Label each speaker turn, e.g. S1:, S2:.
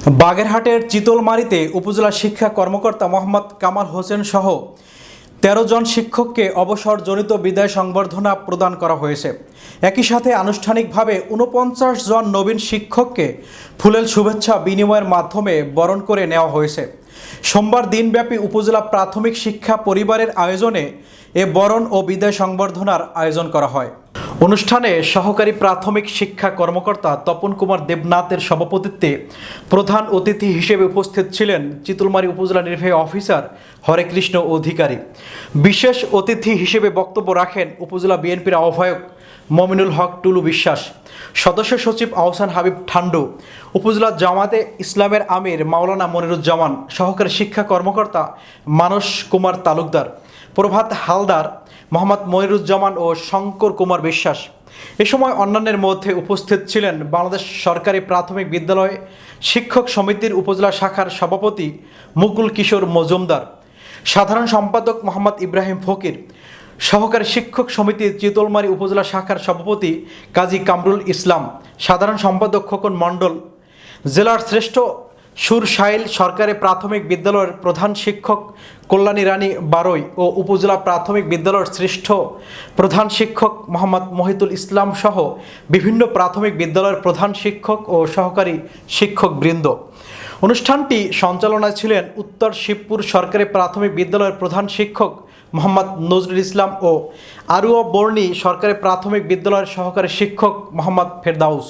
S1: বাগেরহাটের চিতলমারীতে উপজেলা শিক্ষা কর্মকর্তা মোহাম্মদ কামাল হোসেন সহ ১৩ জন শিক্ষককে অবসরজনিত বিদায় সংবর্ধনা প্রদান করা হয়েছে। একই সাথে আনুষ্ঠানিকভাবে ৪৯ জন নবীন শিক্ষককে ফুলেল শুভেচ্ছা বিনিময়ের মাধ্যমে বরণ করে নেওয়া হয়েছে। সোমবার দিনব্যাপী উপজেলা প্রাথমিক শিক্ষা পরিবারের আয়োজনে এ বরণ ও বিদায় সংবর্ধনার আয়োজন করা হয়। অনুষ্ঠানে সহকারী প্রাথমিক শিক্ষা কর্মকর্তা তপন কুমার দেবনাথের সভাপতিত্বে প্রধান অতিথি হিসেবে উপস্থিত ছিলেন চিতলমারী উপজেলা নির্বাহী অফিসার হরেকৃষ্ণ অধিকারী। বিশেষ অতিথি হিসেবে বক্তব্য রাখেন উপজেলা বিএনপির আহ্বায়ক মমিনুল হক টুলু বিশ্বাস, সদস্য সচিব আহসান হাবিব ঠান্ডু, উপজেলা জামাতে ইসলামের আমির মাওলানা মনিরুজ্জামান, সহকারী শিক্ষা কর্মকর্তা মানস কুমার তালুকদার, প্রভাত হালদার, মোহাম্মদ মনিরুজ্জামান ও শঙ্কর কুমার বিশ্বাস। এ সময় অন্যান্যের মধ্যে উপস্থিত ছিলেন বাংলাদেশ সরকারি প্রাথমিক বিদ্যালয় শিক্ষক সমিতির উপজেলা শাখার সভাপতি মুকুল কিশোর মজুমদার, সাধারণ সম্পাদক মোহাম্মদ ইব্রাহিম ফকির, সহকারী শিক্ষক সমিতি চিতলমারী উপজেলা শাখার সভাপতি কাজী কামরুল ইসলাম, সাধারণ সম্পাদক খোকন মণ্ডল, জেলার শ্রেষ্ঠ সুরসাইল সরকারি প্রাথমিক বিদ্যালয়ের প্রধান শিক্ষক কল্যাণী রানী বারৈ ও উপজেলা প্রাথমিক বিদ্যালয়ের শ্রেষ্ঠ প্রধান শিক্ষক মোহাম্মদ মহিতুল ইসলাম সহ বিভিন্ন প্রাথমিক বিদ্যালয়ের প্রধান শিক্ষক ও সহকারী শিক্ষকবৃন্দ। অনুষ্ঠানটি সঞ্চালনায় ছিলেন উত্তর শিবপুর সরকারি প্রাথমিক বিদ্যালয়ের প্রধান শিক্ষক মোহাম্মদ নজরুল ইসলাম ও আরুয়া বর্ণী সরকারি প্রাথমিক বিদ্যালয়ের সহকারী শিক্ষক মোহাম্মদ ফেরদাউস।